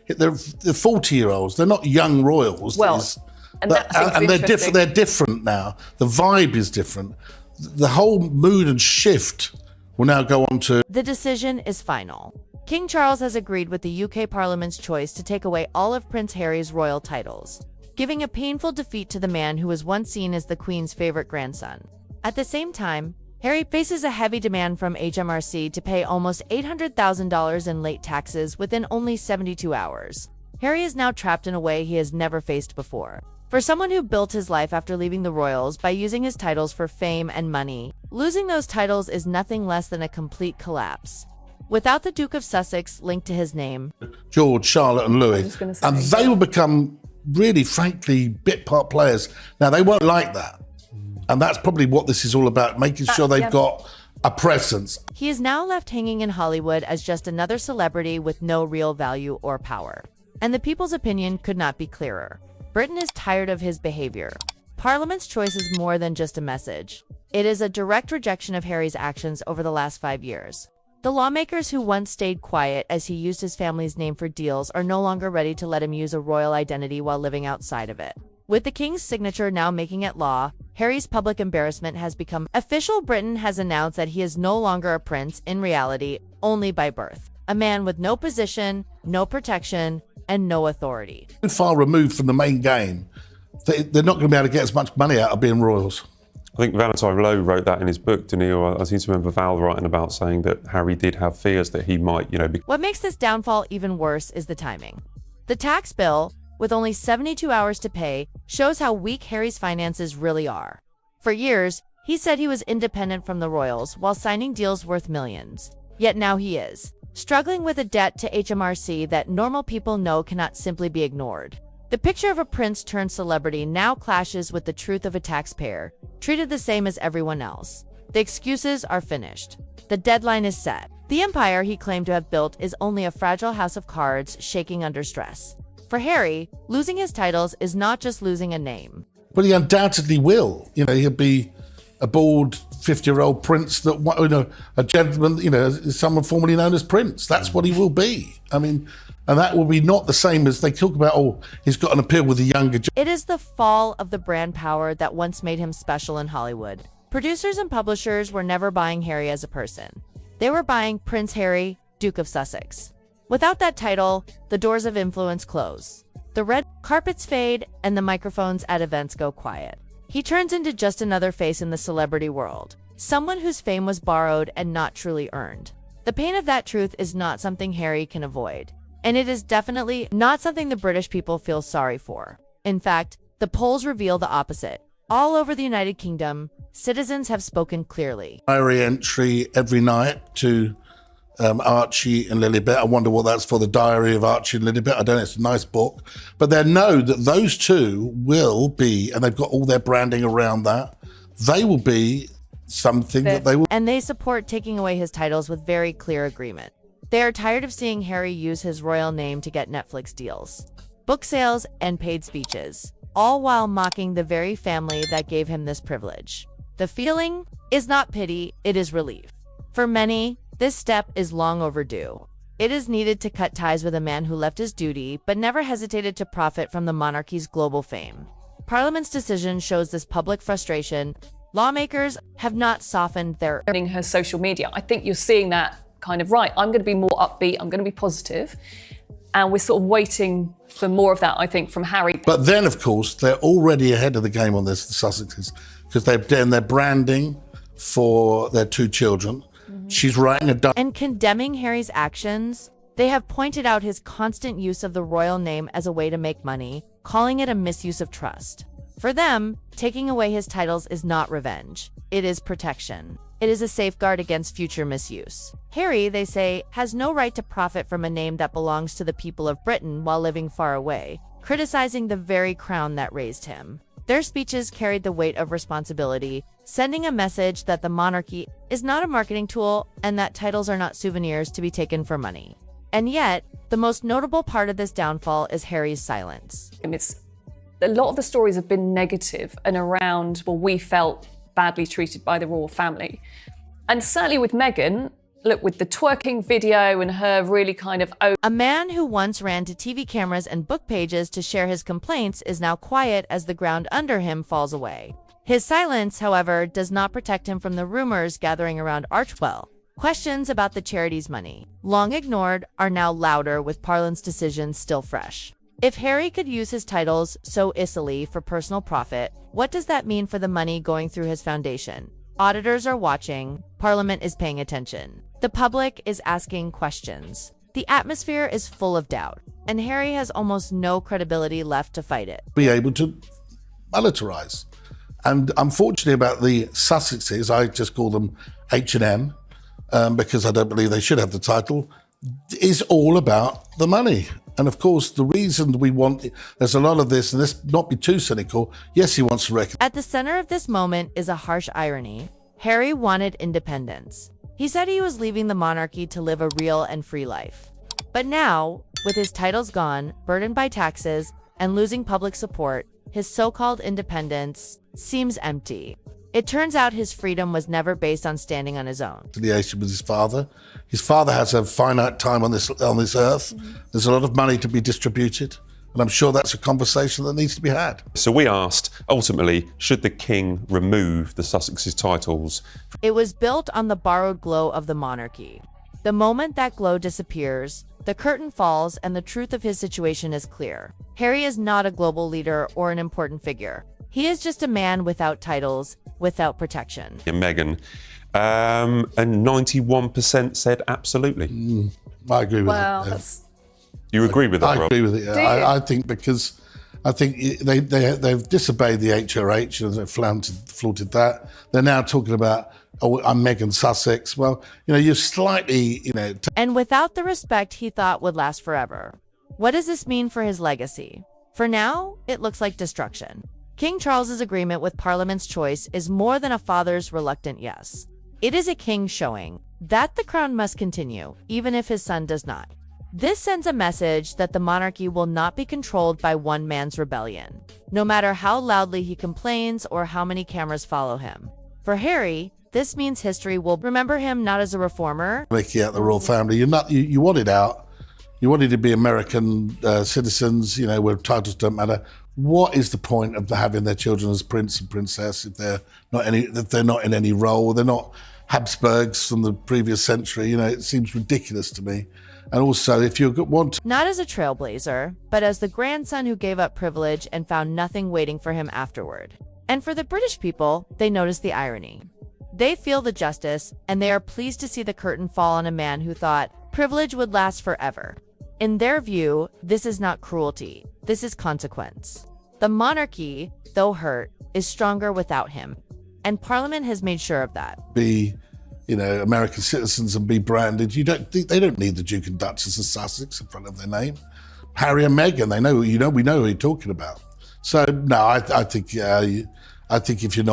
They're 40-year-olds. They're not young royals. Well, and they're different now. The vibe is different. The whole mood and shift will now go on to... The decision is final. King Charles has agreed with the UK Parliament's choice to take away all of Prince Harry's royal titles, giving a painful defeat to the man who was once seen as the Queen's favorite grandson. At the same time, Harry faces a heavy demand from HMRC to pay almost $800,000 in late taxes within only 72 hours. Harry is now trapped in a way he has never faced before. For someone who built his life after leaving the royals by using his titles for fame and money, losing those titles is nothing less than a complete collapse. Without the Duke of Sussex linked to his name, George, Charlotte and Louis, and they will become really, frankly, bit part players. Now, they won't like that. And that's probably what this is all about, making sure they've got a presence. He is now left hanging in Hollywood as just another celebrity with no real value or power. And the people's opinion could not be clearer. Britain is tired of his behavior. Parliament's choice is more than just a message. It is a direct rejection of Harry's actions over the last 5 years. The lawmakers who once stayed quiet as he used his family's name for deals are no longer ready to let him use a royal identity while living outside of it. With the king's signature now making it law, Harry's public embarrassment has become official. Britain has announced that he is no longer a prince in reality, only by birth. A man with no position, no protection, and no authority. So far removed from the main game, they're not going to be able to get as much money out of being royals. I think Valentine Lowe wrote that in his book, didn't he? Or I seem to remember Val writing about saying that Harry did have fears that he might, be... What makes this downfall even worse is the timing. The tax bill, with only 72 hours to pay, shows how weak Harry's finances really are. For years, he said he was independent from the royals while signing deals worth millions. Yet now he is, struggling with a debt to HMRC that normal people know cannot simply be ignored. The picture of a prince turned celebrity now clashes with the truth of a taxpayer, treated the same as everyone else. The excuses are finished. The deadline is set. The empire he claimed to have built is only a fragile house of cards shaking under stress. For Harry, losing his titles is not just losing a name. But he undoubtedly will. He'll be a bald 50-year-old prince that, a gentleman, someone formerly known as Prince. That's what he will be. And that will be not the same as they talk about, he's got an appeal with the younger... It is the fall of the brand power that once made him special in Hollywood. Producers and publishers were never buying Harry as a person. They were buying Prince Harry, Duke of Sussex. Without that title, the doors of influence close. The red carpets fade and the microphones at events go quiet. He turns into just another face in the celebrity world, someone whose fame was borrowed and not truly earned. The pain of that truth is not something Harry can avoid. And it is definitely not something the British people feel sorry for. In fact, the polls reveal the opposite. All over the United Kingdom, citizens have spoken clearly. Diary entry every night to Archie and Lilibet. I wonder what that's for, the Diary of Archie and Lilibet. I don't know, it's a nice book. But they know that those two will be, and they've got all their branding around that, they will be something that they will... And they support taking away his titles with very clear agreement. They are tired of seeing Harry use his royal name to get Netflix deals, book sales, and paid speeches, all while mocking the very family that gave him this privilege. The feeling is not pity, it is relief. For many, this step is long overdue. It is needed to cut ties with a man who left his duty but never hesitated to profit from the monarchy's global fame. Parliament's decision shows this public frustration. Lawmakers have not softened their... Her social media. I think you're seeing that kind of, right, I'm going to be more upbeat, I'm going to be positive. And we're sort of waiting for more of that, I think, from Harry. But then, of course, they're already ahead of the game on this, the Sussexes, because they've done their branding for their two children. She's writing a... And condemning Harry's actions, they have pointed out his constant use of the royal name as a way to make money, calling it a misuse of trust. For them, taking away his titles is not revenge. It is protection. It is a safeguard against future misuse. Harry, they say, has no right to profit from a name that belongs to the people of Britain while living far away, criticizing the very crown that raised him. Their speeches carried the weight of responsibility, sending a message that the monarchy is not a marketing tool and that titles are not souvenirs to be taken for money. And yet, the most notable part of this downfall is Harry's silence. A lot of the stories have been negative and around, we felt badly treated by the royal family. And certainly with Meghan, look, with the twerking video and her really kind of A man who once ran to TV cameras and book pages to share his complaints is now quiet as the ground under him falls away. His silence, however, does not protect him from the rumors gathering around Archwell. Questions about the charity's money, long ignored, are now louder with Parliament's decision still fresh. If Harry could use his titles so easily for personal profit, what does that mean for the money going through his foundation? Auditors are watching. Parliament is paying attention. The public is asking questions. The atmosphere is full of doubt, and Harry has almost no credibility left to fight it. Be able to monetize. And unfortunately about the Sussexes, I just call them H&M, because I don't believe they should have the title, is all about the money. And of course, the reason we want, there's a lot of this, and let's not be too cynical. Yes, he wants to recognize. At the center of this moment is a harsh irony. Harry wanted independence. He said he was leaving the monarchy to live a real and free life. But now, with his titles gone, burdened by taxes, and losing public support, his so-called independence seems empty. It turns out his freedom was never based on standing on his own. Affiliation with his father. His father has a finite time on this earth. There's a lot of money to be distributed, and I'm sure that's a conversation that needs to be had. So we asked, ultimately, should the king remove the Sussex's titles? It was built on the borrowed glow of the monarchy. The moment that glow disappears, the curtain falls and the truth of his situation is clear. Harry is not a global leader or an important figure. He is just a man without titles, without protection. And Meghan, and 91% said absolutely. I agree with wow, it. Yeah. that's You agree with that, I Rob? agree with it. Yeah. Do you? I think because I think they've disobeyed the HRH and they've flaunted that. They're now talking about, oh, I'm Meghan Sussex. Well, you're slightly, And without the respect he thought would last forever. What does this mean for his legacy? For now, it looks like destruction. King Charles's agreement with Parliament's choice is more than a father's reluctant yes. It is a king showing that the crown must continue, even if his son does not. This sends a message that the monarchy will not be controlled by one man's rebellion, no matter how loudly he complains or how many cameras follow him. For Harry, this means history will remember him not as a reformer. making out the royal family. You wanted out. You wanted to be American citizens, where titles don't matter. What is the point of having their children as prince and princess if they're not in any role? They're not Habsburgs from the previous century. It seems ridiculous to me. And also, if you want to... Not as a trailblazer, but as the grandson who gave up privilege and found nothing waiting for him afterward. And for the British people, they notice the irony. They feel the justice, and they are pleased to see the curtain fall on a man who thought privilege would last forever. In their view, this is not cruelty. This is consequence. The monarchy, though hurt, is stronger without him. And Parliament has made sure of that. Be, American citizens and be branded. They don't need the Duke and Duchess of Sussex in front of their name. Harry and Meghan, we know who you're talking about. So no, I think if you're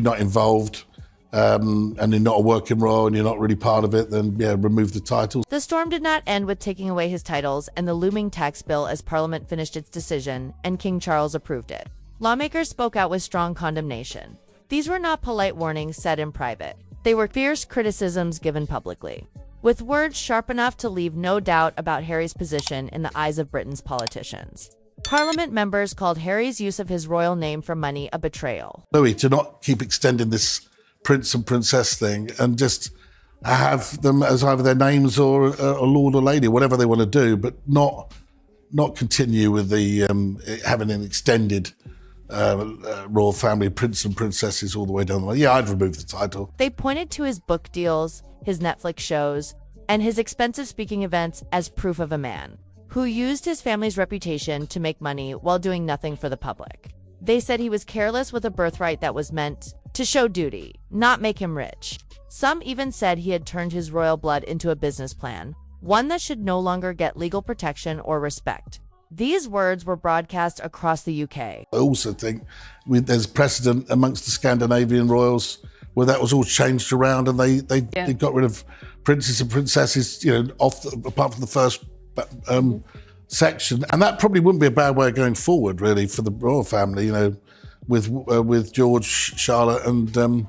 not involved, and you're not a working role and you're not really part of it, then remove the titles. The storm did not end with taking away his titles and the looming tax bill as Parliament finished its decision and King Charles approved it. Lawmakers spoke out with strong condemnation. These were not polite warnings said in private. They were fierce criticisms given publicly, with words sharp enough to leave no doubt about Harry's position in the eyes of Britain's politicians. Parliament members called Harry's use of his royal name for money a betrayal. Louis, to not keep extending this prince and princess thing and just have them as either their names or a lord or lady, whatever they want to do, but not continue with the having an extended royal family, prince and princesses all the way down the line. Yeah, I'd remove the title. They pointed to his book deals, his Netflix shows, and his expensive speaking events as proof of a man who used his family's reputation to make money while doing nothing for the public. They said he was careless with a birthright that was meant to show duty, not make him rich. Some even said he had turned his royal blood into a business plan, one that should no longer get legal protection or respect. These words were broadcast across the UK. I also think there's precedent amongst the Scandinavian royals where that was all changed around and they got rid of princes and princesses, apart from the first section. And that probably wouldn't be a bad way of going forward, really, for the royal family, with George, Charlotte, and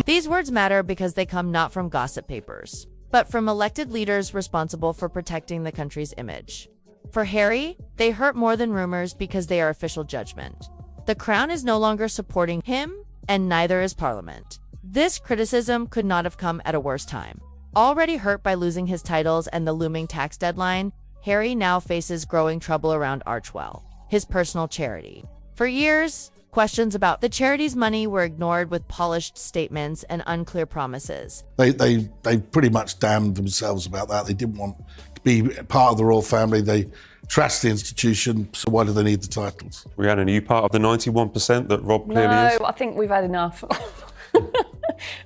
These words matter because they come not from gossip papers. but from elected leaders responsible for protecting the country's image. For Harry, they hurt more than rumors because they are official judgment. The Crown is no longer supporting him, and neither is Parliament. This criticism could not have come at a worse time. Already hurt by losing his titles and the looming tax deadline, Harry now faces growing trouble around Archwell, his personal charity. For years, questions about the charity's money were ignored with polished statements and unclear promises. They pretty much damned themselves about that. They didn't want to be part of the royal family. They trashed the institution, so why do they need the titles? Rhiannon, are you part of the 91% that Rob clearly is? No, I think we've had enough.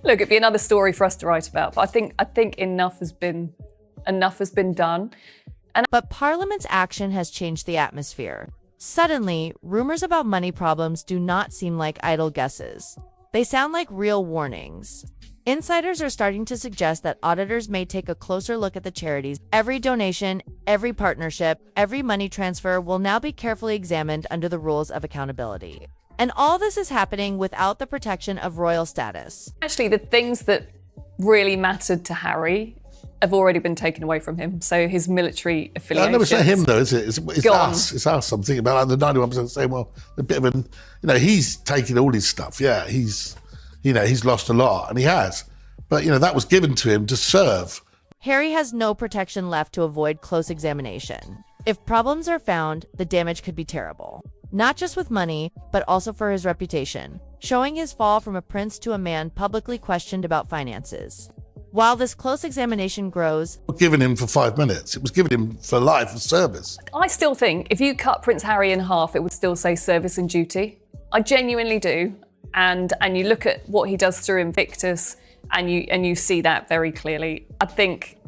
Look, it'd be another story for us to write about, but I think enough has been done. But Parliament's action has changed the atmosphere. Suddenly, rumors about money problems do not seem like idle guesses. They sound like real warnings. Insiders are starting to suggest that auditors may take a closer look at the charities. Every donation, every partnership, every money transfer will now be carefully examined under the rules of accountability. And all this is happening without the protection of royal status. Actually, the things that really mattered to Harry have already been taken away from him. So his military affiliations. No, it's not him though, is it? It's Gone. us. It's us. I'm thinking about like the 91% saying, well, a bit of an, he's taken all his stuff. Yeah, he's lost a lot, and he has. But, that was given to him to serve. Harry has no protection left to avoid close examination. If problems are found, the damage could be terrible. Not just with money, but also for his reputation, showing his fall from a prince to a man publicly questioned about finances. While this close examination grows, It was given him for 5 minutes. It was given him for life of service. I still think if you cut Prince Harry in half, it would still say service and duty. I genuinely do. And you look at what he does through Invictus, and you see that very clearly. I think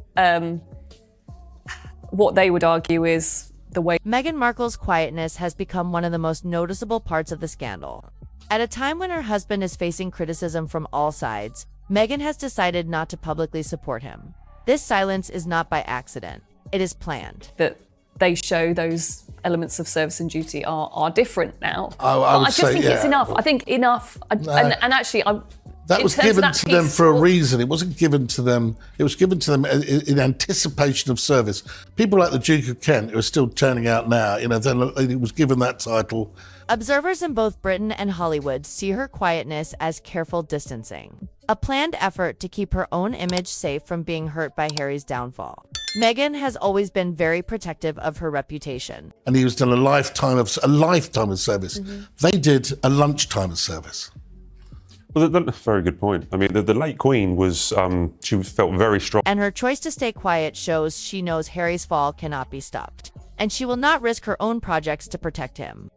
what they would argue is the way Meghan Markle's quietness has become one of the most noticeable parts of the scandal. At a time when her husband is facing criticism from all sides, Meghan has decided not to publicly support him. This silence is not by accident. It is planned. that they show those elements of service and duty are different now. I would just say, think it's yeah. enough. I think enough. And actually, That in was terms of given that to them piece, for a reason. It wasn't given to them. It was given to them in anticipation of service. People like the Duke of Kent, who are still turning out now, then it was given that title. Observers in both Britain and Hollywood see her quietness as careful distancing, a planned effort to keep her own image safe from being hurt by Harry's downfall. Meghan has always been very protective of her reputation. And he was done a lifetime of service. Mm-hmm. They did a lunchtime of service. Well, very good point. I mean, the late Queen was, she felt very strong. And her choice to stay quiet shows she knows Harry's fall cannot be stopped, and she will not risk her own projects to protect him.